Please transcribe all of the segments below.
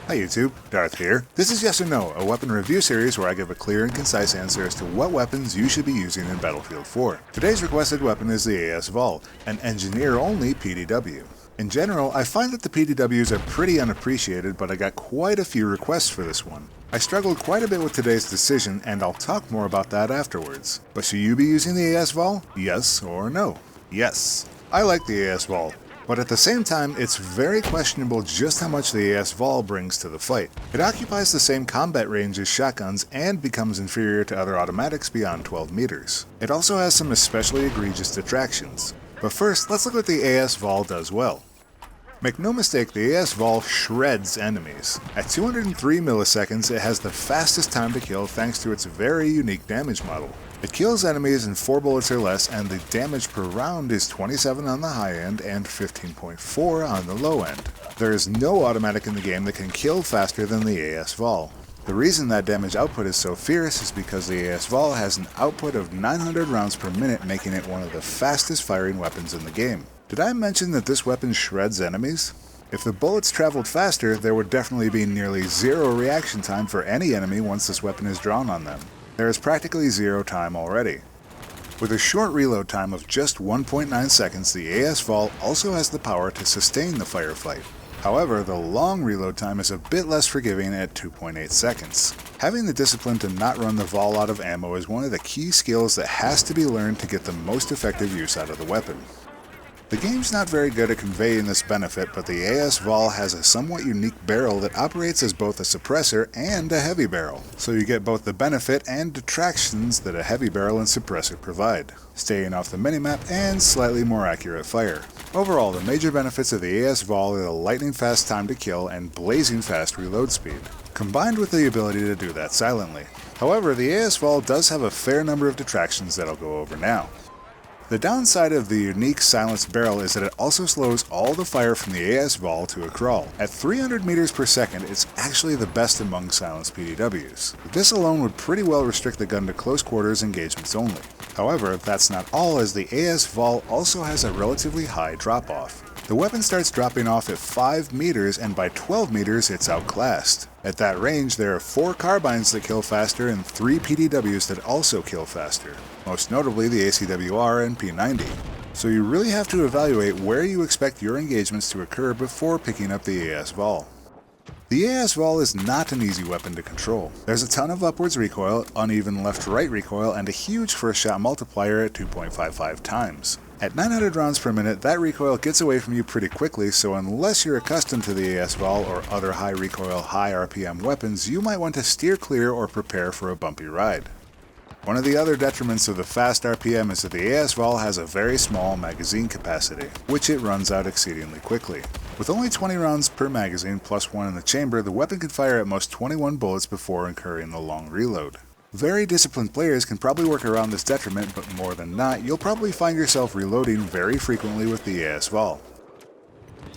Hi YouTube, Darth here. This is Yes or No, a weapon review series where I give a clear and concise answer as to what weapons you should be using in Battlefield 4. Today's requested weapon is the AS Val, an engineer-only PDW. In general, I find that the PDWs are pretty unappreciated, but I got quite a few requests for this one. I struggled quite a bit with today's decision, and I'll talk more about that afterwards. But should you be using the AS Val? Yes or no? Yes. I like the AS Val. But at the same time, it's very questionable just how much the AS Val brings to the fight. It occupies the same combat range as shotguns and becomes inferior to other automatics beyond 12 meters. It also has some especially egregious detractions. But first, let's look what the AS Val does well. Make no mistake, the AS Val shreds enemies. At 203 milliseconds, it has the fastest time to kill thanks to its very unique damage model. It kills enemies in 4 bullets or less, and the damage per round is 27 on the high end and 15.4 on the low end. There is no automatic in the game that can kill faster than the AS Val. The reason that damage output is so fierce is because the AS Val has an output of 900 rounds per minute, making it one of the fastest firing weapons in the game. Did I mention that this weapon shreds enemies? If the bullets traveled faster, there would definitely be nearly zero reaction time for any enemy once this weapon is drawn on them. There is practically zero time already. With a short reload time of just 1.9 seconds, the AS Val also has the power to sustain the firefight. However, the long reload time is a bit less forgiving at 2.8 seconds. Having the discipline to not run the Val out of ammo is one of the key skills that has to be learned to get the most effective use out of the weapon. The game's not very good at conveying this benefit, but the AS Val has a somewhat unique barrel that operates as both a suppressor and a heavy barrel, so you get both the benefit and detractions that a heavy barrel and suppressor provide, staying off the minimap and slightly more accurate fire. Overall, the major benefits of the AS Val are the lightning fast time to kill and blazing fast reload speed, combined with the ability to do that silently. However, the AS Val does have a fair number of detractions that I'll go over now. The downside of the unique silenced barrel is that it also slows all the fire from the AS Val to a crawl. At 300 meters per second, it's actually the best among silenced PDWs. This alone would pretty well restrict the gun to close quarters engagements only. However, that's not all, as the AS Val also has a relatively high drop-off. The weapon starts dropping off at 5 meters, and by 12 meters it's outclassed. At that range, there are 4 carbines that kill faster and 3 PDWs that also kill faster, most notably the ACWR and P90. So you really have to evaluate where you expect your engagements to occur before picking up the AS Val. The AS Val is not an easy weapon to control. There's a ton of upwards recoil, uneven left-right recoil, and a huge first shot multiplier at 2.55 times. At 900 rounds per minute, that recoil gets away from you pretty quickly, so unless you're accustomed to the AS Val or other high recoil, high RPM weapons, you might want to steer clear or prepare for a bumpy ride. One of the other detriments of the fast RPM is that the AS Val has a very small magazine capacity, which it runs out exceedingly quickly. With only 20 rounds per magazine plus 1 in the chamber, the weapon can fire at most 21 bullets before incurring the long reload. Very disciplined players can probably work around this detriment, but more than not, you'll probably find yourself reloading very frequently with the AS Val.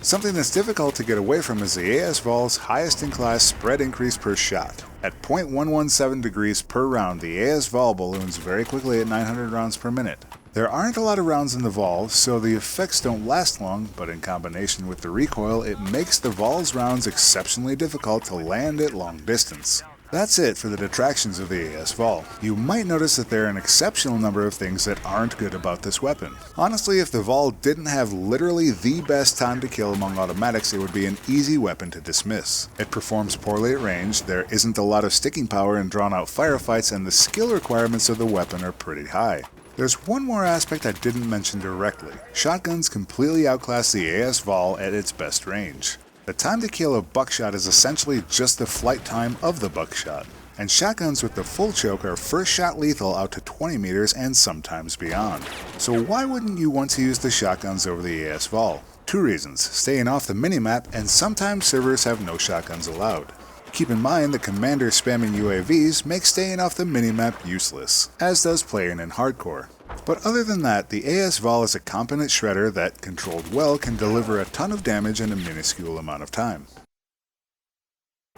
Something that's difficult to get away from is the AS Val's highest in class spread increase per shot. At 0.117 degrees per round, the AS Val balloons very quickly at 900 rounds per minute. There aren't a lot of rounds in the Val, so the effects don't last long, but in combination with the recoil, it makes the Val's rounds exceptionally difficult to land at long distance. That's it for the detractions of the AS Val. You might notice that there are an exceptional number of things that aren't good about this weapon. Honestly, if the Val didn't have literally the best time to kill among automatics, it would be an easy weapon to dismiss. It performs poorly at range, there isn't a lot of sticking power in drawn-out firefights, and the skill requirements of the weapon are pretty high. There's one more aspect I didn't mention directly. Shotguns completely outclass the AS Val at its best range. The time to kill a buckshot is essentially just the flight time of the buckshot, and shotguns with the full choke are first shot lethal out to 20 meters and sometimes beyond. So why wouldn't you want to use the shotguns over the AS Val? 2 reasons: staying off the minimap, and sometimes servers have no shotguns allowed. Keep in mind that commanders spamming UAVs makes staying off the minimap useless, as does playing in hardcore. But other than that, the AS Val is a competent shredder that, controlled well, can deliver a ton of damage in a minuscule amount of time.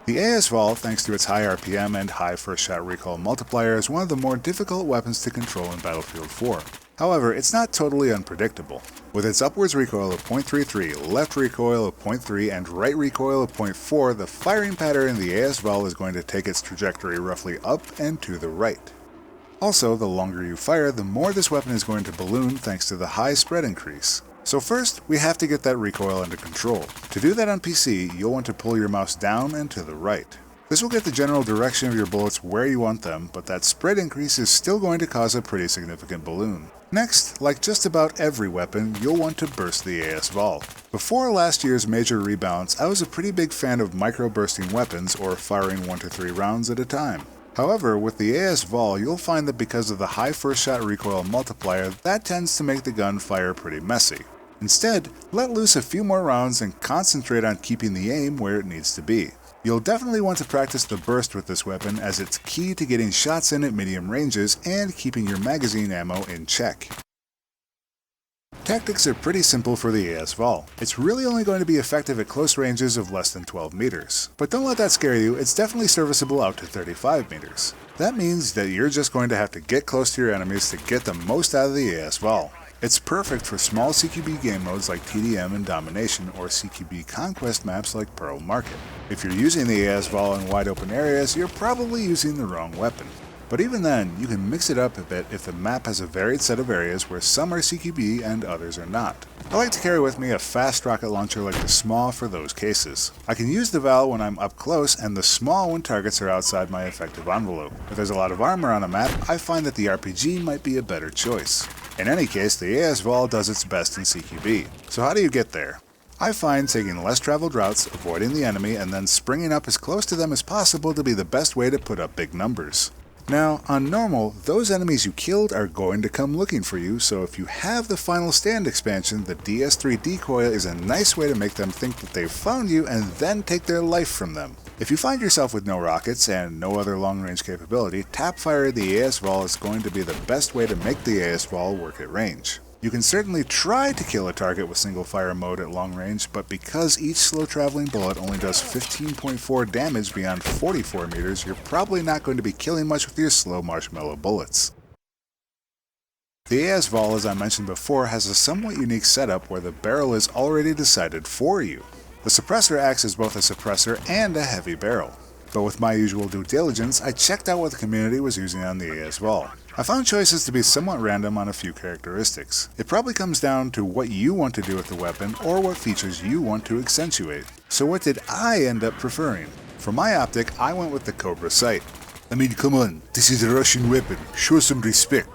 The AS Val, thanks to its high RPM and high first shot recoil multiplier, is one of the more difficult weapons to control in Battlefield 4. However, it's not totally unpredictable. With its upwards recoil of 0.33, left recoil of 0.3, and right recoil of 0.4, the firing pattern in the AS Val is going to take its trajectory roughly up and to the right. Also, the longer you fire, the more this weapon is going to balloon thanks to the high spread increase. So first, we have to get that recoil under control. To do that on PC, you'll want to pull your mouse down and to the right. This will get the general direction of your bullets where you want them, but that spread increase is still going to cause a pretty significant balloon. Next, like just about every weapon, you'll want to burst the AS Val. Before last year's major rebalance, I was a pretty big fan of micro-bursting weapons, or firing 1 to 3 rounds at a time. However, with the AS Val, you'll find that because of the high first shot recoil multiplier, that tends to make the gun fire pretty messy. Instead, let loose a few more rounds and concentrate on keeping the aim where it needs to be. You'll definitely want to practice the burst with this weapon, as it's key to getting shots in at medium ranges and keeping your magazine ammo in check. Tactics are pretty simple for the AS Val. It's really only going to be effective at close ranges of less than 12 meters. But don't let that scare you, it's definitely serviceable out to 35 meters. That means that you're just going to have to get close to your enemies to get the most out of the AS Val. It's perfect for small CQB game modes like TDM and Domination, or CQB Conquest maps like Pearl Market. If you're using the AS Val in wide open areas, you're probably using the wrong weapon. But even then, you can mix it up a bit if the map has a varied set of areas where some are CQB and others are not. I like to carry with me a fast rocket launcher like the SMAW for those cases. I can use the Val when I'm up close, and the SMAW when targets are outside my effective envelope. If there's a lot of armor on a map, I find that the RPG might be a better choice. In any case, the AS Val does its best in CQB. So how do you get there? I find taking less traveled routes, avoiding the enemy, and then springing up as close to them as possible to be the best way to put up big numbers. Now, on normal, those enemies you killed are going to come looking for you, so if you have the Final Stand expansion, the DS3 decoy is a nice way to make them think that they've found you and then take their life from them. If you find yourself with no rockets and no other long-range capability, tap fire the AS Val is going to be the best way to make the AS Val work at range. You can certainly try to kill a target with single fire mode at long range, but because each slow traveling bullet only does 15.4 damage beyond 44 meters, you're probably not going to be killing much with your slow marshmallow bullets. The AS Val, as I mentioned before, has a somewhat unique setup where the barrel is already decided for you. The suppressor acts as both a suppressor and a heavy barrel. But with my usual due diligence, I checked out what the community was using on the AS Val. I found choices to be somewhat random on a few characteristics. It probably comes down to what you want to do with the weapon or what features you want to accentuate. So what did I end up preferring? For my optic, I went with the Cobra Sight. I mean, come on, this is a Russian weapon, show some respect.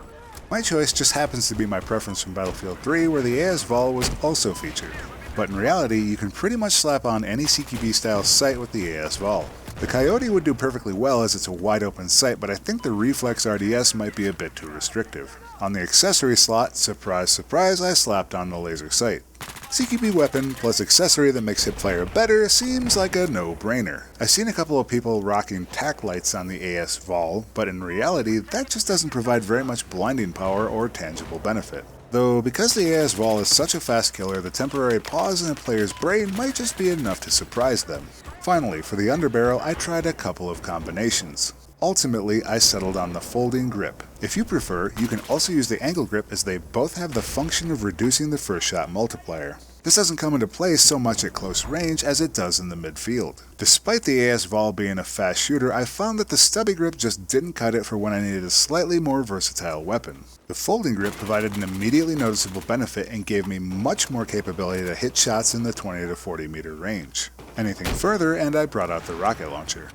My choice just happens to be my preference from Battlefield 3, where the AS Val was also featured. But in reality, you can pretty much slap on any CQB style sight with the AS Val. The Coyote would do perfectly well as it's a wide open sight, but I think the Reflex RDS might be a bit too restrictive. On the accessory slot, surprise surprise, I slapped on the laser sight. CQB weapon plus accessory that makes hipfire better seems like a no-brainer. I've seen a couple of people rocking tack lights on the AS Val, but in reality that just doesn't provide very much blinding power or tangible benefit. Though because the AS Val is such a fast killer, the temporary pause in a player's brain might just be enough to surprise them. Finally, for the Underbarrel, I tried a couple of combinations. Ultimately, I settled on the folding grip. If you prefer, you can also use the angle grip, as they both have the function of reducing the first shot multiplier. This doesn't come into play so much at close range as it does in the midfield. Despite the AS Val being a fast shooter, I found that the stubby grip just didn't cut it for when I needed a slightly more versatile weapon. The folding grip provided an immediately noticeable benefit and gave me much more capability to hit shots in the 20 to 40 meter range. Anything further and I brought out the rocket launcher.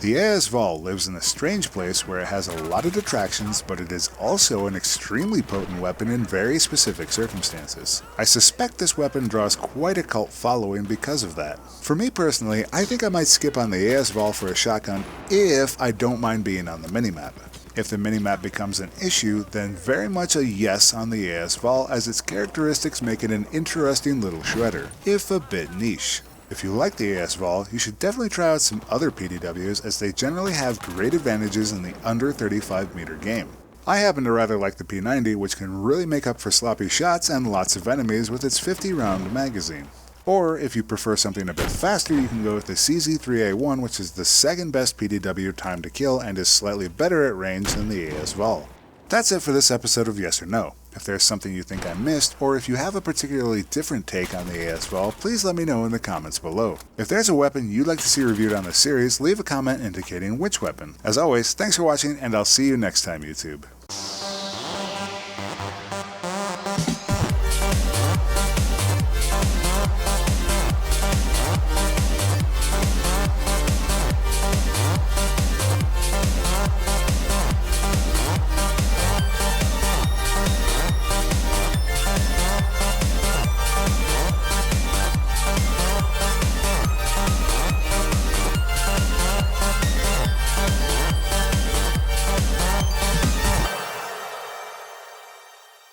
The AS Val lives in a strange place where it has a lot of detractions, but it is also an extremely potent weapon in very specific circumstances. I suspect this weapon draws quite a cult following because of that. For me personally, I think I might skip on the AS Val for a shotgun if I don't mind being on the minimap. If the minimap becomes an issue, then very much a yes on the AS Val, as its characteristics make it an interesting little shredder, if a bit niche. If you like the AS Val, you should definitely try out some other PDWs, as they generally have great advantages in the under 35 meter game. I happen to rather like the P90, which can really make up for sloppy shots and lots of enemies with its 50 round magazine. Or if you prefer something a bit faster, you can go with the CZ3A1, which is the second best PDW time to kill and is slightly better at range than the AS Val. That's it for this episode of Yes or No. If there's something you think I missed, or if you have a particularly different take on the AS Val, please let me know in the comments below. If there's a weapon you'd like to see reviewed on this series, leave a comment indicating which weapon. As always, thanks for watching, and I'll see you next time, YouTube.